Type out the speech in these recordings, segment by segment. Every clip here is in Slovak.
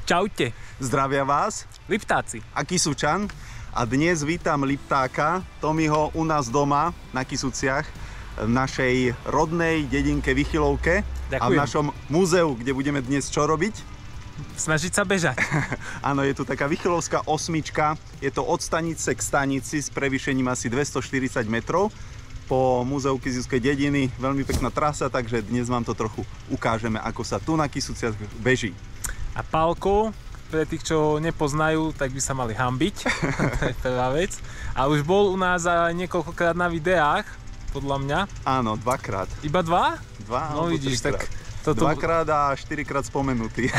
Čaute. Zdravia vás Liptáci a Kysučan. A dnes vítam Liptáka, Tomiho u nás doma na Kysuciach, v našej rodnej dedinke Vychylovke. Ďakujem. A v našom múzeu, kde budeme dnes čo robiť? Snažiť sa bežať. Áno, je tu taká Vychylovská osmička. Je to od stanice k stanici s prevýšením asi 240 metrov po múzeu Kysuckej dediny. Veľmi pekná trasa, takže dnes vám to trochu ukážeme, ako sa tu na Kysuciach beží. A Pálko, pre tých, čo nepoznajú, tak by sa mali hanbiť. To je prvá vec. A už bol u nás aj niekoľkokrát na videách, podľa mňa. Áno, dvakrát. Iba dva? Dva No alebo vidíš, trikrát. tak toto... Dvakrát a 4-krát spomenutý.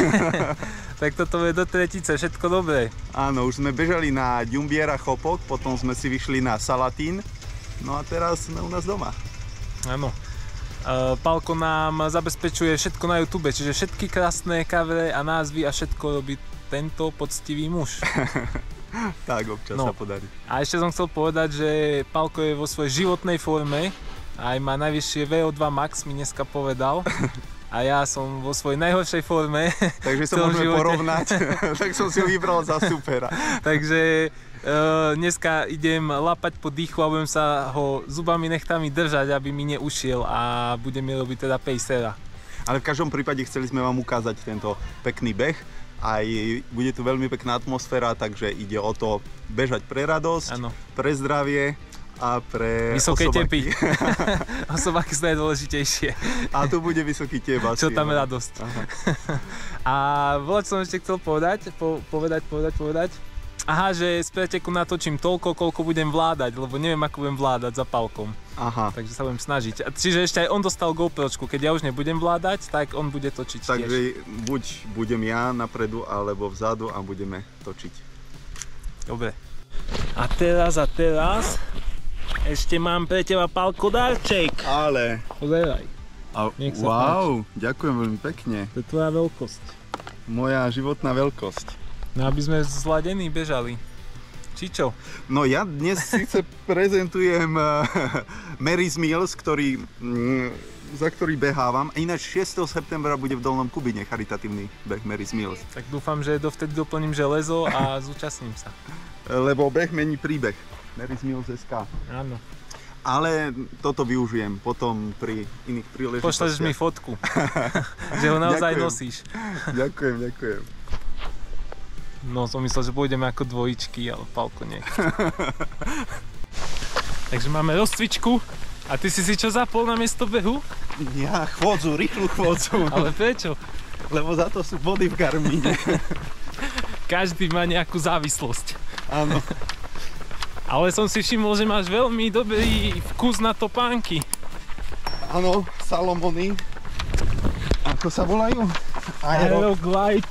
Tak toto je do tretice, všetko dobré. Áno, už sme bežali na Ďumbiera Chopok, potom sme si vyšli na Salatín. No a teraz sme u nás doma. Áno. Pálko nám zabezpečuje všetko na YouTube, čiže všetky krásne kavere a názvy a všetko robí tento poctivý muž. Tak občas sa podarí. A ešte som chcel povedať, že Pálko je vo svojej životnej forme, aj má najvyššie VO2 max, mi dneska povedal. A ja som vo svojej najhoršej forme. Takže sa môžeme porovnať, tak som si ho vybral za supera. Takže dneska idem lapať po dýchu a budem sa ho zubami nechtami držať, aby mi neušiel a budeme robiť teda pacera. Ale v každom prípade chceli sme vám ukázať tento pekný beh. Aj bude tu veľmi pekná atmosféra, takže ide o to bežať pre radosť, ano, pre zdravie a pre vysoké osobaky. tepy. Osobaky sú najdôležitejšie. A tu bude vysoký tep asi. Čo tam je radosť. A čo som ešte chcel povedať. Aha, že z preteku natočím toľko, koľko budem vládať, lebo neviem, ako budem vládať za Pálkom. Aha. Takže sa budem snažiť. Čiže ešte aj on dostal GoPročku, keď ja už nebudem vládať, tak on bude točiť tiež. Takže buď budem ja napredu, alebo vzadu a budeme točiť. Dobre. A teraz ešte mám pre teba, Pálko, darček. Ale. Pozeraj. Wow, ďakujem veľmi pekne. To je tvoja veľkosť. Moja životná veľkosť. No aby sme zladení bežali. Či čo? No ja dnes síce prezentujem Mary's Mills, za ktorý behávam. Ináč 6. septembra bude v Dolnom Kubine charitatívny beh Mary's Mills. Tak dúfam, že dovtedy doplním železo a zúčastním sa. Lebo beh mení príbeh. Mary's Mills SK. Áno. Ale toto využijem potom pri iných príležitostiach. Pošleš mi fotku, že ho naozaj nosíš. Ďakujem. No som myslel, že pôjdeme ako dvojičky, ale Pálko nie. Takže máme rozcvičku. A ty si čo zapol na miesto behu? Ja chôdzu, rýchlu chôdzu. Ale prečo? Lebo za to sú body v Garmine. Každý má nejakú závislosť. Áno. Ale som si všimol, že máš veľmi dobrý vkus na topánky. Áno, Salomony. Ako sa volajú? Aeroglide.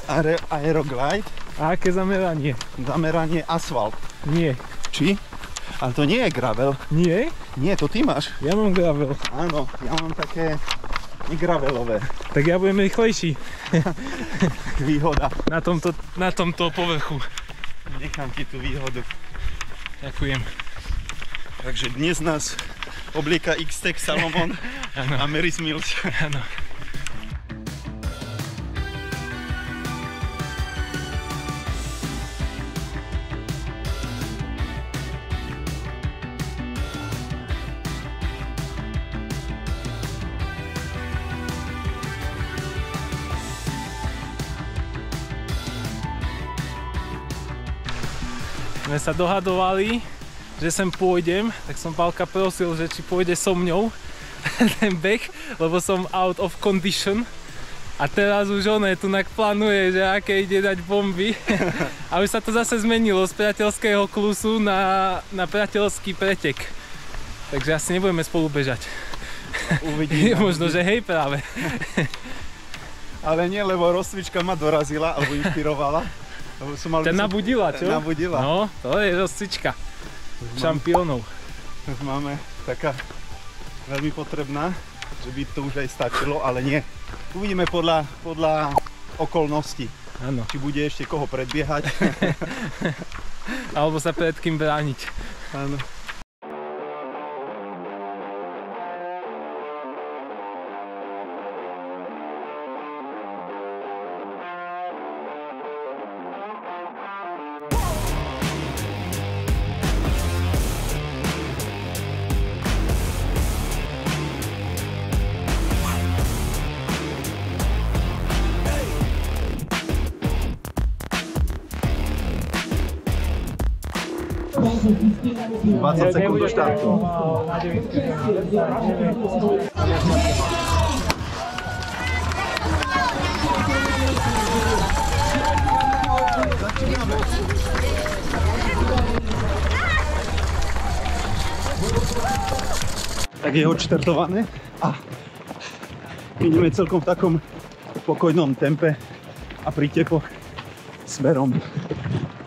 Aeroglide. A aké zameranie? Zameranie asfalt. Nie. Či? Ale to nie je gravel. Nie? Nie, to ty máš. Ja mám gravel. Áno, ja mám také negravelové. Tak ja budem rýchlejší. Výhoda. Na tomto povrchu. Nechám ti tú výhodu. Ďakujem. Takže dnes nás oblieka X-Tech Salomon a Mary's Mills. Áno. Sme sa dohadovali, že sem pôjdem, tak som Pálka prosil, že či pôjde so mňou ten beh, lebo som out of condition. A teraz už on tu plánuje, že aké ide dať bomby. A už sa to zase zmenilo z priateľského klusu na priateľský pretek. Takže asi nebudeme spolu bežať. Uvidíme. Možno, že hej práve. Ale nie, lebo rozcvička ma dorazila, alebo inšpirovala. Ťa nabudila, čo? Nabudila. No, to je rozcvička šampiónov. Máme taká veľmi potrebná, že by to už aj stačilo, ale nie. Uvidíme podľa okolností. Áno. Či bude ešte koho predbiehať. Alebo sa pred kým brániť. Áno. 20 sekúnd do štartu. Tak je odštartované a ideme celkom v takom pokojnom tempe a prítepoch smerom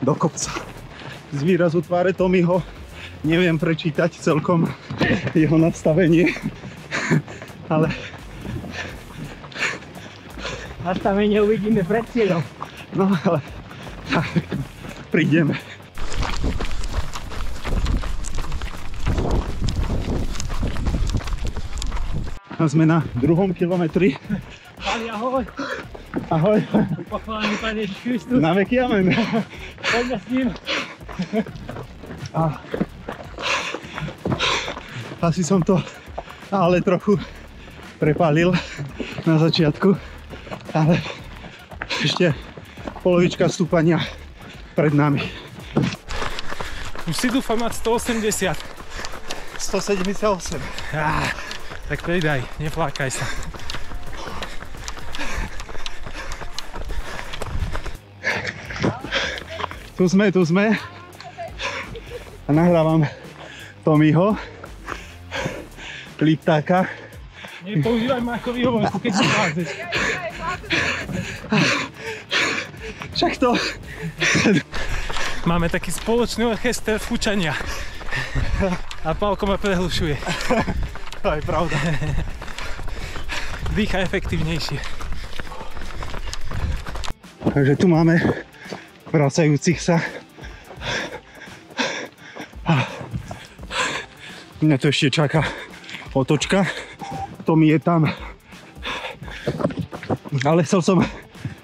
do kopca. Z výrazu tváre Tommyho neviem prečítať celkom jeho nastavenie, ale nastavenie uvidíme pred cieľom. no ale prídeme. A sme na 2. kilometri. Pani, ahoj. Ahoj. Pochválený Pán Ježiš Kristus. Na veky amen. Poďme s ním. Asi som to ale trochu prepálil na začiatku, ale ešte polovička stúpania pred nami. Už si dúfam mať 180. 178. Tak pridaj, neflákaj sa. Tu sme. A nahrávam Tommyho, Liptáka. Nepoužívaj ma ako výhovorku, keď si vládzeš. Však to. Máme taký spoločný orchester fúčania. A Pálko ma prehlušuje. To je pravda. Dýcha efektívnejšie. Takže tu máme vracajúcich sa. Mňa to ešte čaká otočka. Tommy je tam. Ale chcel som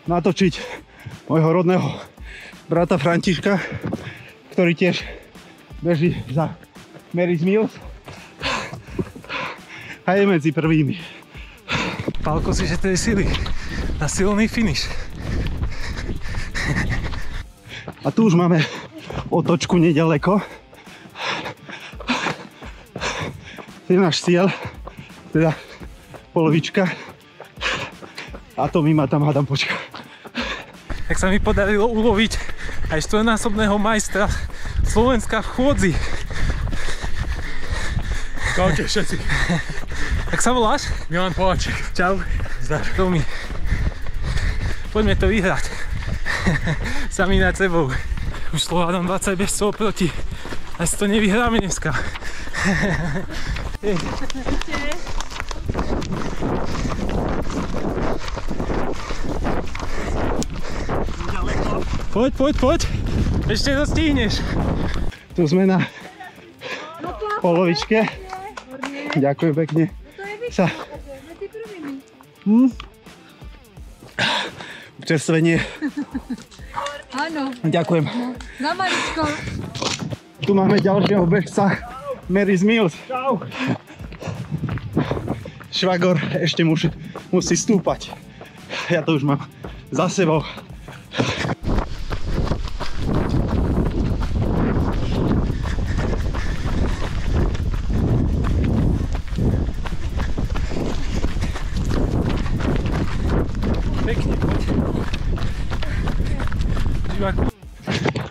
natočiť môjho rodného brata Františka, ktorý tiež beží za Mary's Mills a je medzi prvými. Pálko si šetrí sily na silný finish. A tu už máme otočku nedaleko. To je náš cieľ, teda polovička. A to mi ma tam hádam počka. Tak sa mi podarilo uloviť aj 4-násobného majstra Slovenska v chôdzi. Čaute všetci. Jak sa voláš? Milan Poláček. Čau. Zdar. Tommy. Poďme to vyhrať. Sami nad sebou. Už Slovádom 20 bežcov proti. Asi to nevyhráme dneska. Poď. Ešte to stihneš. Tu sme na polovičke. Ďakujem pekne. Sa. Občerstvenie. Áno. Ďakujem. Na maličko. Tu máme ďalšieho bežca Mary's Mills. Čau. Švagor ešte musí stúpať. Ja to už mám za sebou. Pekne, poď. Diváku.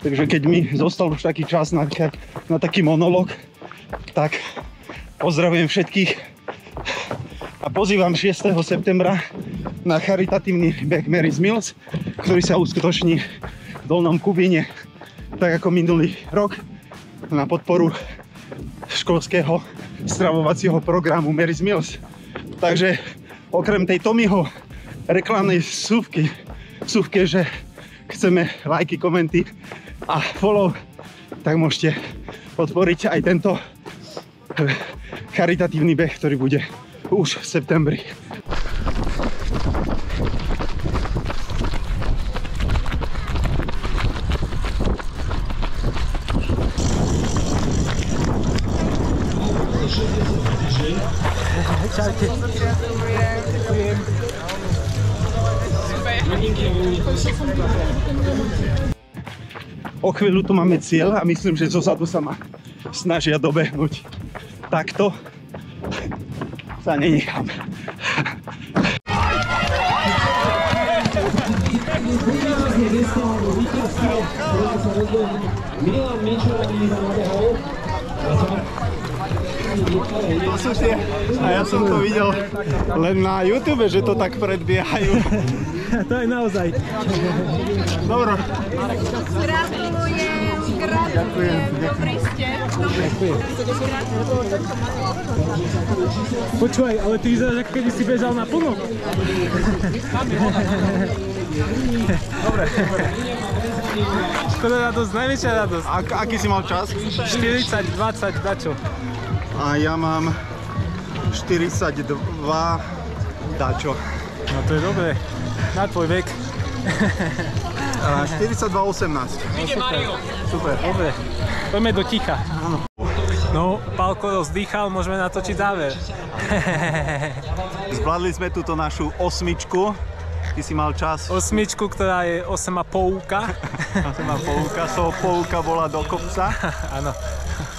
Takže keď mi zostal už taký čas na taký monolog, tak pozdravujem všetkých a pozývam 6. septembra na charitatívny beh Mary's Mills, ktorý sa uskutoční v Dolnom Kubíne, tak ako minulý rok, na podporu školského stravovacieho programu Mary's Mills. Takže okrem tej Tommyho reklamnej vsuvky, že chceme lajky, komenty a follow, tak môžete podporiť aj tento charitatívny beh, ktorý bude už v septembri. Čaute. Ďakujem. O chvíľu tu máme cieľ a myslím, že zozadu sa ma snažia dobehnúť. Takto sa nenechám. A ja som to videl len na YouTube, že to tak predbiehajú. To je naozaj. Dobre. Gratulujem, Ďakujem. Dobrý ste. Počúvaj, ale ty vyzeráš, ako keby si bežal na plno. Dobre. Škoda radosť, najväčšia radosť. Aký si mal čas? 40, 20, dačo. A ja mám 42 dačo. No to je dobré. Na tvoj vek. 42,18. Super, dobre. Poďme do ticha. No, Pálko rozdýchal, môžeme natočiť záver. Zvládli sme túto našu osmičku. Ty si mal čas. Osmičku, ktorá je 8,5. 8,5. So polka bola do kopca. Áno.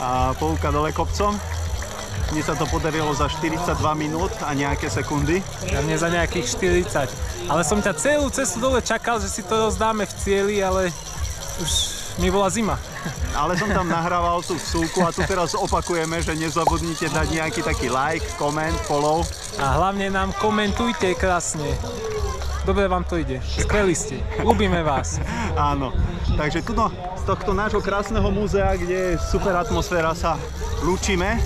A polka dole kopcom. Mne sa to podarilo za 42 minút a nejaké sekundy. A mne za nejakých 40. Ale som ťa celú cestu dole čakal, že si to rozdáme v cieli, ale už mi bola zima. Ale som tam nahrával tú vsúku a tu teraz opakujeme, že nezabudnite dať nejaký taký like, koment, follow. A hlavne nám komentujte krásne. Dobre vám to ide. Skvelí ste. Ľúbime vás. Áno. Takže tuto z tohto nášho krásneho múzea, kde je super atmosféra, sa lúčime.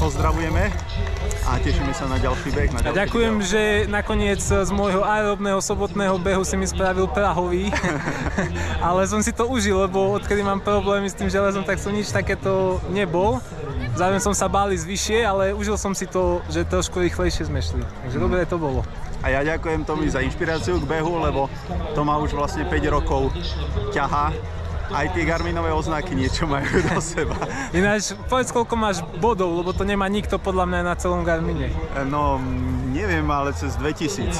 Pozdravujeme a tešíme sa na ďalší beh. A ďakujem, že nakoniec z môjho aerobného sobotného behu si mi spravil prahový. Ale som si to užil, lebo odkedy mám problémy s tým železom, tak som nič takéto nebol. Zároveň som sa bál ísť vyššie, ale užil som si to, že trošku rýchlejšie sme šli. Takže dobre to bolo. A ja ďakujem Tomi za inšpiráciu k behu, lebo to ma už vlastne 5 rokov ťahá. Aj tie Garminové oznaky niečo majú do seba. Ináč, povedz, koľko máš bodov, lebo to nemá nikto podľa mňa na celom Garmine. No, neviem, ale cez 2000.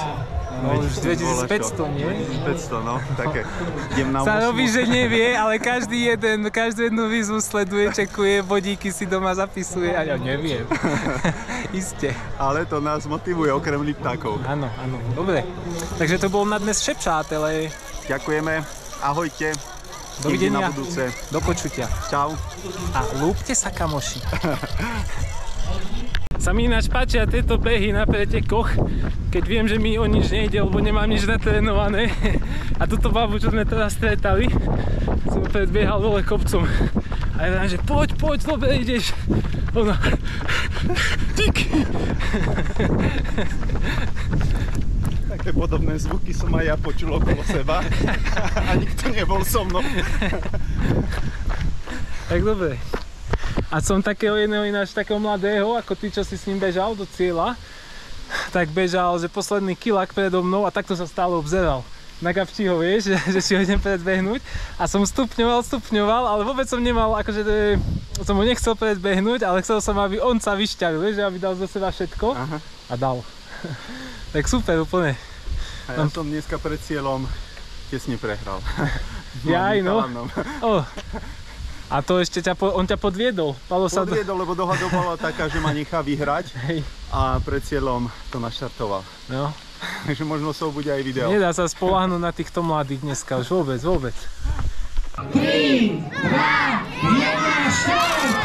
No už 2500, nie? 2500, no, také. Idem na 8. Sa robí, že nevie, ale každú jednu výzvu sleduje, čekuje, bodíky si doma zapisuje a ja neviem. Isté. Ale to nás motivuje okrem liptákov. Áno, áno, dobre. Takže to bolo na dnes vše, přátelé. Ďakujeme, ahojte. Dovidenia, na budúce. Do počutia. Čau. A lúbte sa, kamoši. Sa mi ináč páčia tieto behy na pretekoch, keď viem, že mi o nič nejde, lebo nemám nič natrénované. A túto babu, čo sme teraz stretali, som predbiehal dole kopcom. A ja že poď, dobre ideš. Ona, díky. Také podobné zvuky som aj ja počul okolo seba a nikto nebol so mnou. Tak dobre. A som takého jedného ináč, takého mladého, ako ty, čo si s ním bežal do cieľa, tak bežal, že posledný kilák predo mnou a takto sa stále obzeral. Na gabčího, vieš, že si ho idem predbehnúť. A som stupňoval, ale vôbec som nemal, akože som ho nechcel predbehnúť, ale chcel som, aby on sa vyšťavil, vieš, že aby dal zo seba všetko. Aha. A dal. Tak super, úplne. A ja som dneska pred cieľom tesne prehral. Jaj, no. A to ešte on ťa podviedol. Podviedol, lebo dohoda bola taká, že ma nechá vyhrať. Hej. A pred cieľom to naštartoval. No. Takže možno sa bude aj video. Nedá sa spoľahnúť na týchto mladých dneska, už vôbec. 3, 2, 1, štart!